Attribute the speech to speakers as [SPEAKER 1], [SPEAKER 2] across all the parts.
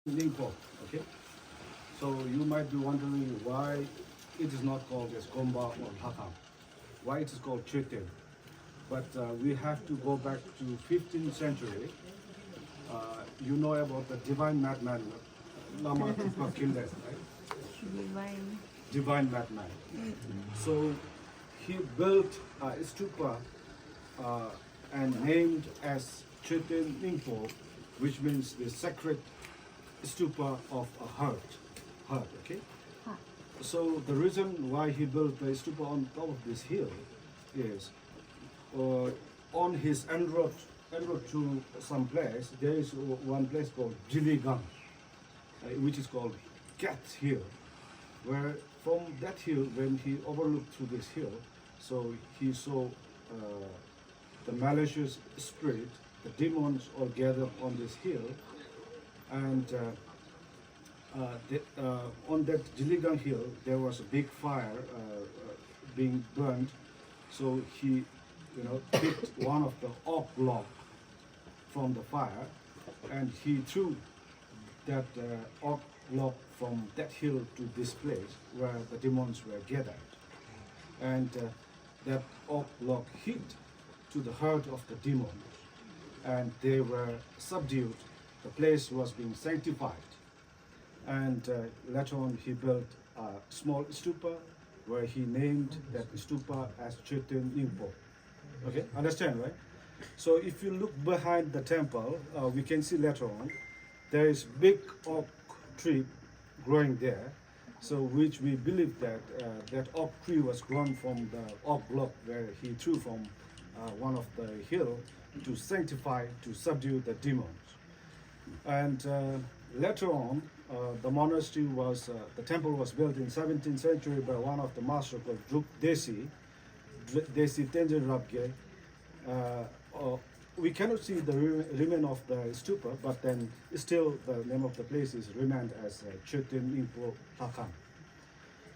[SPEAKER 1] Ningpo. Okay, so you might be wondering why it is not called as Gomba or Hakam, why it is called Chetin. But we have to go back to 15th century. You know about the divine madman, Lama Tupa Kildes, right?
[SPEAKER 2] Divine.
[SPEAKER 1] Divine madman. So he built a stupa and named as Chetin Ningpo, which means the sacred stupa of a heart, okay? So the reason why he built the stupa on top of this hill is on his en route to some place, there is one place called Jiligang, which is called Cat Hill, where from that hill, when he overlooked through this hill, so he saw the malicious spirit, the demons all gathered on this hill, and on that Jiligang hill, there was a big fire being burned. So he, picked one of the oak log from the fire, and he threw that oak log from that hill to this place where the demons were gathered. And that oak log hit to the heart of the demons, and they were subdued. The place was being sanctified. And later on, he built a small stupa where he named that stupa as Chetin Ningpo. Okay, understand, right? So if you look behind the temple, we can see later on, there is big oak tree growing there. So which we believe that that oak tree was grown from the oak block where he threw from one of the hill to sanctify, to subdue the demons. And later on, the monastery was, the temple was built in 17th century by one of the masters called Druk Desi Tenzin Rabge. We cannot see the remain of the stupa, but then still the name of the place is remained as Chetin Ningpo Hakam.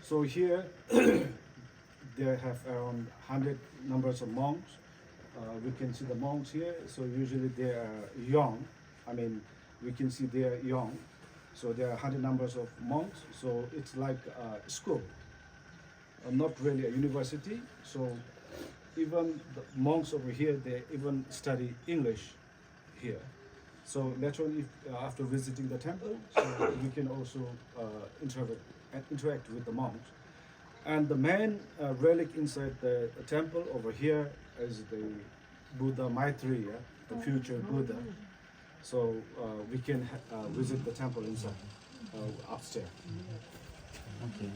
[SPEAKER 1] So here they have around 100 numbers of monks. We can see the monks here. So usually they are young. I mean, we can see they are young. So there are 100 numbers of monks. So it's like a school, not really a university. So even the monks over here, they even study English here. So later on, if, after visiting the temple, so we can also interact with the monks. And the main relic inside the temple over here is the Buddha Maitreya, the future Buddha. So we can visit the temple inside, upstairs.
[SPEAKER 3] Okay.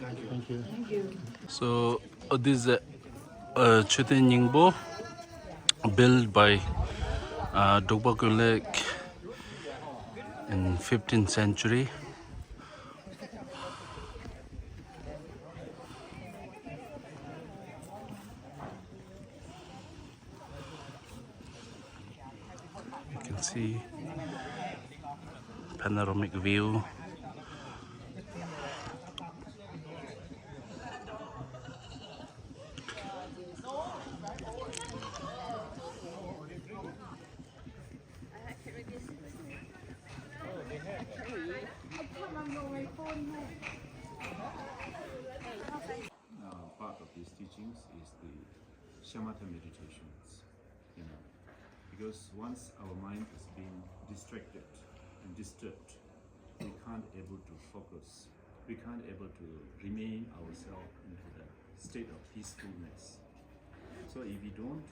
[SPEAKER 1] Thank you.
[SPEAKER 3] Thank you.
[SPEAKER 2] Thank you.
[SPEAKER 4] So this is Chetin Ningpo, built by Drukpa Kyunlek in 15th century. You can see panoramic view.
[SPEAKER 5] Part of these teachings is the shamatha meditations, because once our mind has been distracted and disturbed, we can't able to focus, we can't able to remain ourselves into the state of peacefulness. So if we don't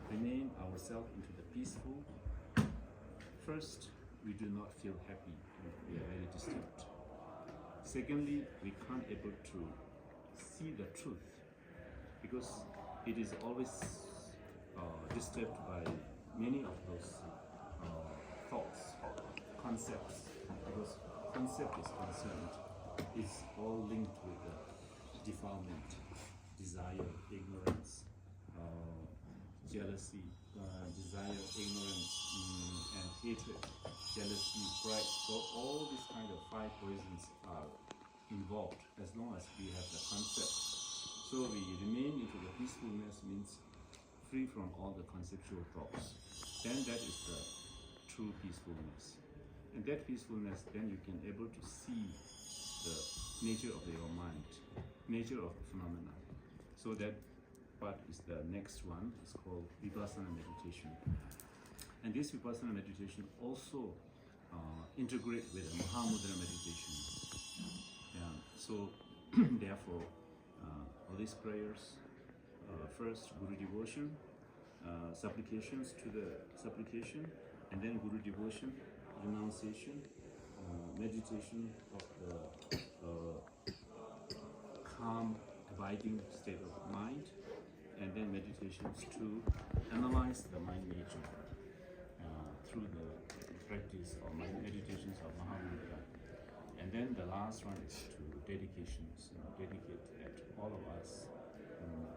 [SPEAKER 5] remain ourselves into the peaceful, first, we do not feel happy, we are very disturbed. Secondly, we can't able to see the truth, because it is always disturbed by many of those thoughts, concepts, because concept is concerned, it's all linked with the defilement, desire, ignorance, jealousy, desire, ignorance, and hatred, jealousy, pride. So all these kind of five poisons are involved as long as we have the concept. So we remain into the peacefulness means free from all the conceptual thoughts. Then that is the true peacefulness. And that peacefulness, then you can able to see the nature of your mind, nature of the phenomena. So that part is the next one. It's called Vipassana meditation. And this Vipassana meditation also integrate with the Mahamudra meditation. Yeah. So therefore, all these prayers, first Guru devotion, supplications to the supplication, and then Guru devotion, renunciation, meditation of the calm, abiding state of mind, and then meditations to analyze the mind nature through the practice of meditations of Mahamudra. And then the last one is to dedications, dedicate that all of us,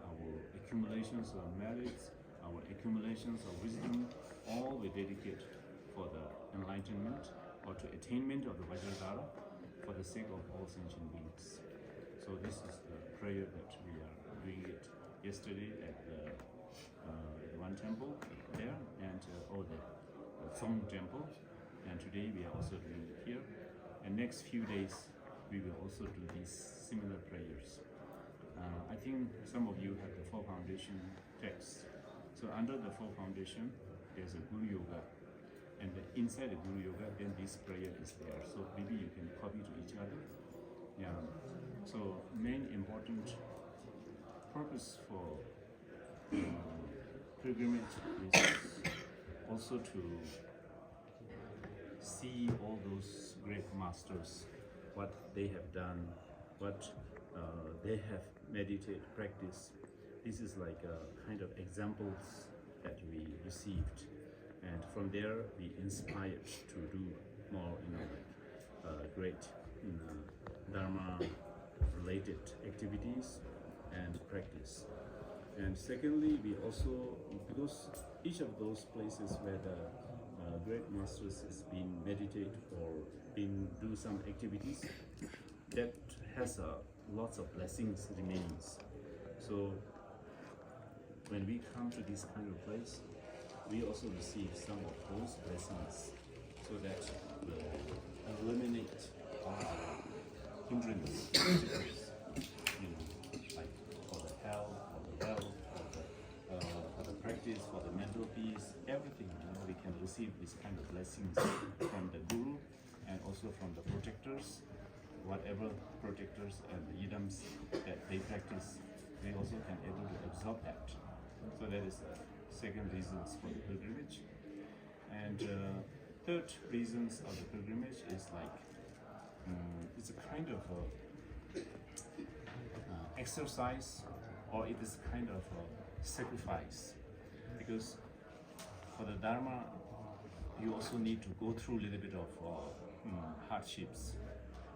[SPEAKER 5] our accumulations of merits, our accumulations of wisdom, all we dedicate for the enlightenment or to attainment of the Vajradhara for the sake of all sentient beings. So this is the prayer that we are doing it yesterday at the one temple there, and the Song temple, and today we are also doing it here. And next few days we will also do these similar prayers. I think some of you have the Four Foundation text. So under the Four Foundation, there's a Guru Yoga, and inside the Guru Yoga, then this prayer is there. So maybe you can copy to each other. Yeah. So main important purpose for pilgrimage is also to see all those great masters, what they have done, what they have meditated, practiced. This is like a kind of examples that we received, and from there we inspired to do more, great Dharma-related activities and practice. And secondly, we also, because each of those places where the great masters has been meditate or been do some activities, that has lots of blessings remains. So when we come to this kind of place, we also receive some of those blessings, so that will eliminate all the hindrance, like for the health, for the wealth, for the practice, for the mental peace, everything. We can receive this kind of blessings from the Guru and also from the protectors. Whatever protectors and the yidams that they practice, they also can able to absorb that. So that is the second reasons for the pilgrimage. And third reasons of the pilgrimage is like it's a kind of exercise, or it is kind of a sacrifice, because for the Dharma you also need to go through a little bit of hardships.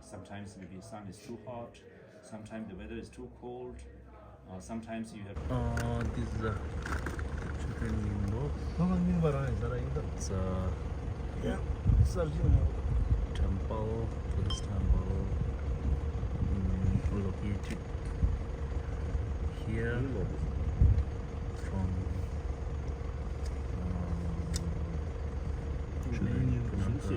[SPEAKER 5] Sometimes maybe the sun is too hot, sometimes the weather is too cold, or sometimes you have
[SPEAKER 4] This is a It's a temple, Buddhist temple, located here from Chudani Punanta